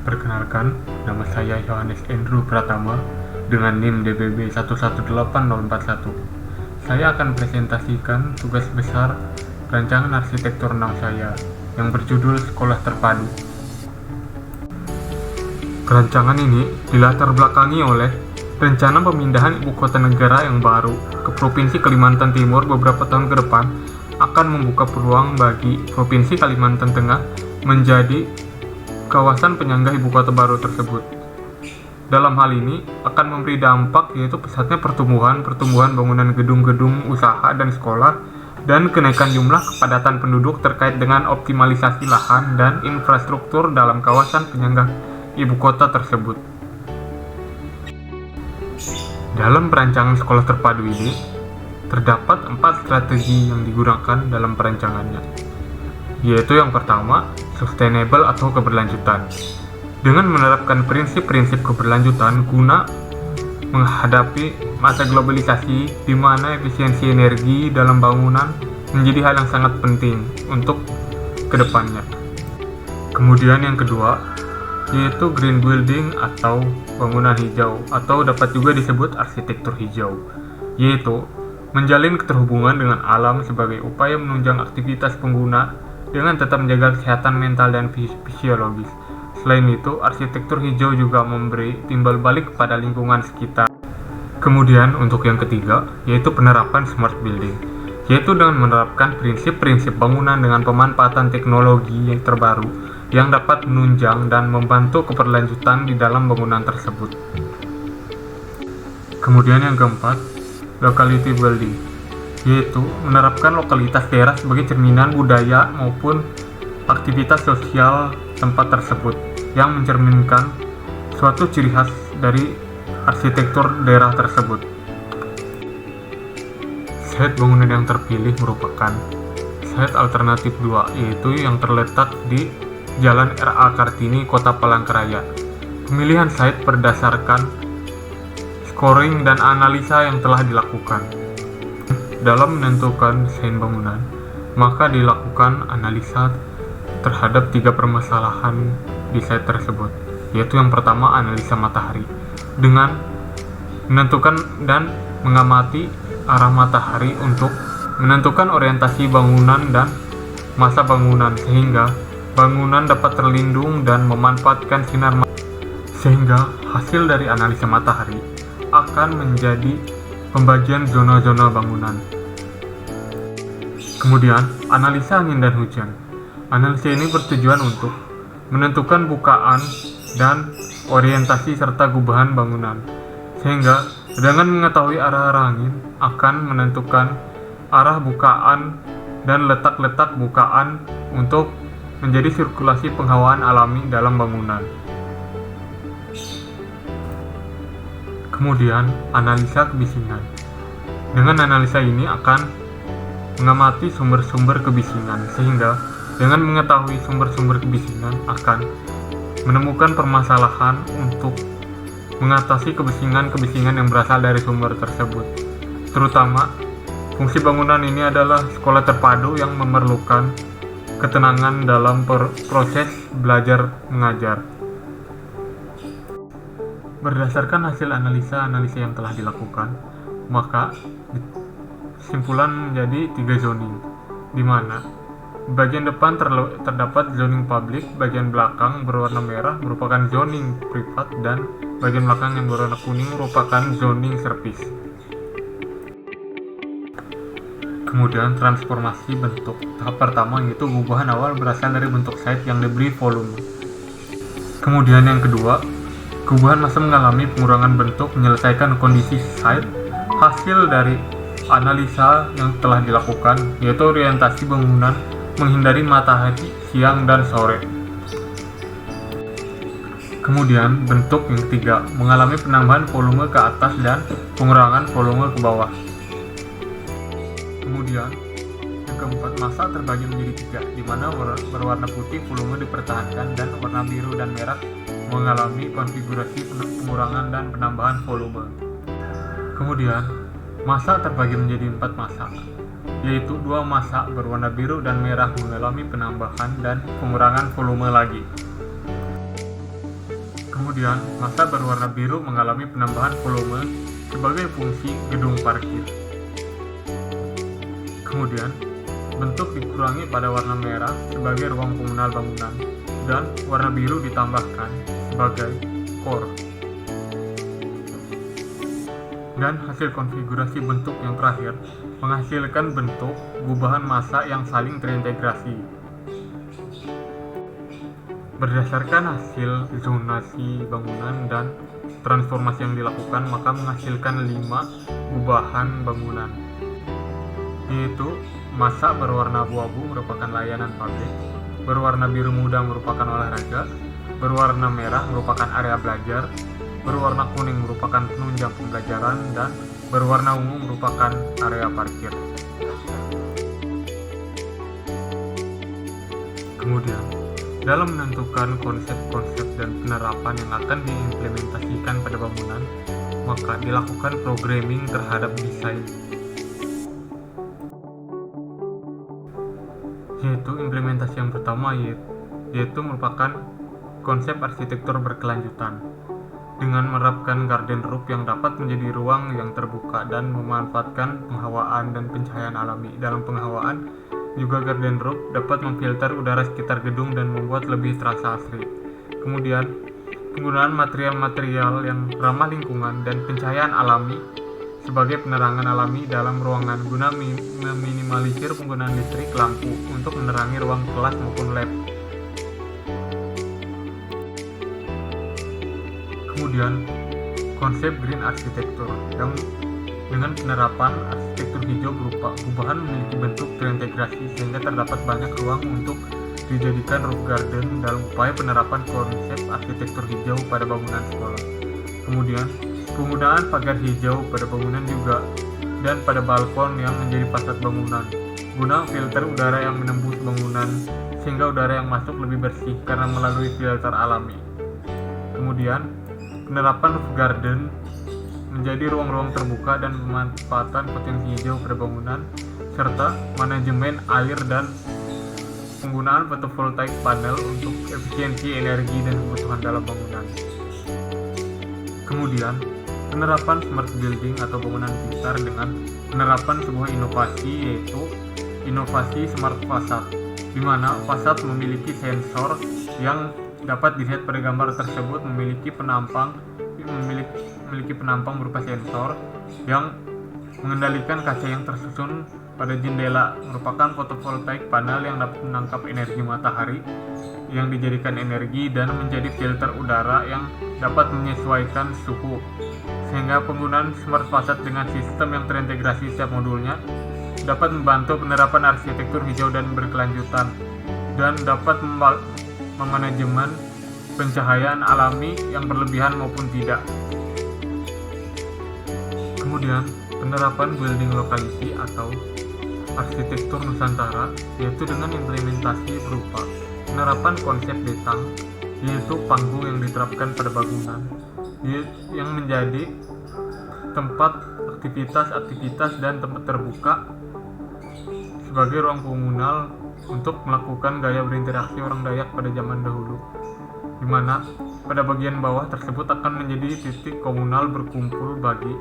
Perkenalkan, nama saya Yohanes Andrew Pratama dengan NIM DBB 118041. Saya akan presentasikan tugas besar rancangan arsitektur 6 saya yang berjudul Sekolah Terpadu. Rancangan ini dilatar belakangi oleh rencana pemindahan ibu kota negara yang baru ke Provinsi Kalimantan Timur beberapa tahun ke depan akan membuka peluang bagi Provinsi Kalimantan Tengah menjadi kawasan penyangga ibu kota baru tersebut. Dalam hal ini akan memberi dampak yaitu pesatnya pertumbuhan bangunan gedung-gedung usaha dan sekolah dan kenaikan jumlah kepadatan penduduk terkait dengan optimalisasi lahan dan infrastruktur dalam kawasan penyangga ibu kota tersebut. Dalam perancangan sekolah terpadu ini terdapat 4 strategi yang digunakan dalam perancangannya, yaitu yang pertama, sustainable atau keberlanjutan. Dengan menerapkan prinsip-prinsip keberlanjutan guna menghadapi masa globalisasi di mana efisiensi energi dalam bangunan menjadi hal yang sangat penting untuk kedepannya. Kemudian yang kedua, yaitu green building atau bangunan hijau atau dapat juga disebut arsitektur hijau, yaitu menjalin keterhubungan dengan alam sebagai upaya menunjang aktivitas pengguna dengan tetap menjaga kesehatan mental dan fisiologis. Selain itu, arsitektur hijau juga memberi timbal balik kepada lingkungan sekitar. Kemudian untuk yang ketiga, yaitu penerapan smart building, yaitu dengan menerapkan prinsip-prinsip bangunan dengan pemanfaatan teknologi yang terbaru yang dapat menunjang dan membantu keberlanjutan di dalam bangunan tersebut. Kemudian yang keempat, locality building, yaitu menerapkan lokalitas daerah sebagai cerminan budaya maupun aktivitas sosial tempat tersebut yang mencerminkan suatu ciri khas dari arsitektur daerah tersebut. Site bangunan yang terpilih merupakan site alternatif 2, yaitu yang terletak di Jalan R.A. Kartini, Kota Palangkaraya. Pemilihan site berdasarkan scoring dan analisa yang telah dilakukan. Dalam menentukan desain bangunan, maka dilakukan analisa terhadap 3 permasalahan di site tersebut, yaitu yang pertama analisa matahari, dengan menentukan dan mengamati arah matahari untuk menentukan orientasi bangunan dan masa bangunan sehingga bangunan dapat terlindung dan memanfaatkan sinar matahari, sehingga hasil dari analisa matahari akan menjadi pembagian zona-zona bangunan. Kemudian, analisa angin dan hujan. Analisa ini bertujuan untuk menentukan bukaan dan orientasi serta gubahan bangunan, sehingga dengan mengetahui arah-arah angin akan menentukan arah bukaan dan letak-letak bukaan untuk menjadi sirkulasi penghawaan alami dalam bangunan. Kemudian, analisa kebisingan. Dengan analisa ini akan mengamati sumber-sumber kebisingan, sehingga dengan mengetahui sumber-sumber kebisingan akan menemukan permasalahan untuk mengatasi kebisingan-kebisingan yang berasal dari sumber tersebut. Terutama, fungsi bangunan ini adalah sekolah terpadu yang memerlukan ketenangan dalam proses belajar mengajar. Berdasarkan hasil analisa yang telah dilakukan, maka kesimpulan menjadi 3 zoning, di mana bagian depan terdapat zoning publik, bagian belakang berwarna merah merupakan zoning privat, dan bagian belakang yang berwarna kuning merupakan zoning service. Kemudian transformasi bentuk. Tahap pertama yaitu gubahan awal berasal dari bentuk site yang diberi volume. Kemudian yang kedua, gubahan masa mengalami pengurangan bentuk menyelesaikan kondisi site hasil dari analisa yang telah dilakukan, yaitu orientasi bangunan menghindari matahari siang dan sore. Kemudian bentuk yang ketiga mengalami penambahan volume ke atas dan pengurangan volume ke bawah. Kemudian yang keempat, massa terbagi menjadi 3, di mana berwarna putih volume dipertahankan dan warna biru dan merah mengalami konfigurasi pengurangan dan penambahan volume. Kemudian massa terbagi menjadi 4 massa, yaitu 2 massa berwarna biru dan merah mengalami penambahan dan pengurangan volume lagi. Kemudian, massa berwarna biru mengalami penambahan volume sebagai fungsi gedung parkir. Kemudian, bentuk dikurangi pada warna merah sebagai ruang komunal bangunan, dan warna biru ditambahkan sebagai core. Dan hasil konfigurasi bentuk yang terakhir menghasilkan bentuk gubahan massa yang saling terintegrasi. Berdasarkan hasil zonasi bangunan dan transformasi yang dilakukan, maka menghasilkan 5 gubahan bangunan, yaitu massa berwarna abu-abu merupakan layanan pabrik, berwarna biru muda merupakan olahraga, berwarna merah merupakan area belajar, berwarna kuning merupakan penunjang pembelajaran, dan berwarna ungu merupakan area parkir. Kemudian, dalam menentukan konsep-konsep dan penerapan yang akan diimplementasikan pada bangunan, maka dilakukan programming terhadap desain, yaitu implementasi yang pertama yaitu merupakan konsep arsitektur berkelanjutan dengan menerapkan garden roof yang dapat menjadi ruang yang terbuka dan memanfaatkan penghawaan dan pencahayaan alami. Dalam penghawaan juga garden roof dapat memfilter udara sekitar gedung dan membuat lebih terasa asri. Kemudian, penggunaan material-material yang ramah lingkungan dan pencahayaan alami sebagai penerangan alami dalam ruangan guna meminimalisir penggunaan listrik lampu untuk menerangi ruang kelas maupun lab. Kemudian, konsep green architecture yang dengan penerapan arsitektur hijau berupa gubahan memiliki bentuk terintegrasi sehingga terdapat banyak ruang untuk dijadikan roof garden dalam upaya penerapan konsep arsitektur hijau pada bangunan sekolah. Kemudian, penggunaan pagar hijau pada bangunan juga dan pada balkon yang menjadi fasad bangunan guna filter udara yang menembus bangunan sehingga udara yang masuk lebih bersih karena melalui filter alami. Kemudian, penerapan roof garden menjadi ruang-ruang terbuka dan pemanfaatan potensi hijau pada bangunan, serta manajemen air dan penggunaan fotovoltaik panel untuk efisiensi energi dan kebutuhan dalam bangunan. Kemudian, penerapan smart building atau bangunan pintar dengan penerapan sebuah inovasi yaitu inovasi smart facade, di mana fasad memiliki sensor yang dapat dilihat pada gambar tersebut memiliki penampang berupa sensor yang mengendalikan kaca yang tersusun pada jendela, merupakan fotovoltaik panel yang dapat menangkap energi matahari yang dijadikan energi dan menjadi filter udara yang dapat menyesuaikan suhu, sehingga penggunaan smart facade dengan sistem yang terintegrasi setiap modulnya dapat membantu penerapan arsitektur hijau dan berkelanjutan dan dapat memanajemen pencahayaan alami yang berlebihan maupun tidak. Kemudian, penerapan building locality atau arsitektur Nusantara yaitu dengan implementasi berupa penerapan konsep betang, yaitu panggung yang diterapkan pada bangunan yang menjadi tempat aktivitas dan tempat terbuka sebagai ruang komunal untuk melakukan gaya berinteraksi orang Dayak pada zaman dahulu, di mana pada bagian bawah tersebut akan menjadi titik komunal berkumpul bagi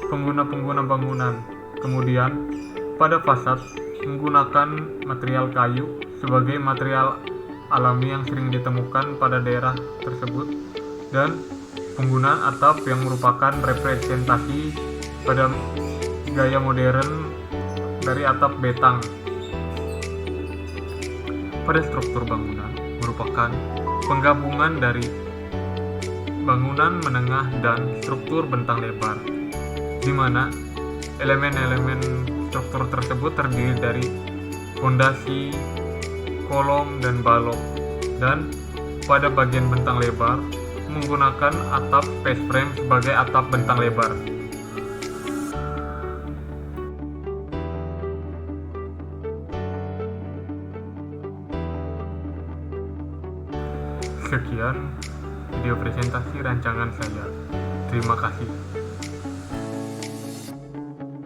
pengguna-pengguna bangunan. Kemudian, pada fasad menggunakan material kayu sebagai material alami yang sering ditemukan pada daerah tersebut, dan penggunaan atap yang merupakan representasi pada gaya modern dari atap betang. Pada struktur bangunan merupakan penggabungan dari bangunan menengah dan struktur bentang lebar, di mana elemen-elemen struktur tersebut terdiri dari fondasi, kolom, dan balok, dan pada bagian bentang lebar menggunakan atap face frame sebagai atap bentang lebar. Sekian video presentasi rancangan saya. Terima kasih.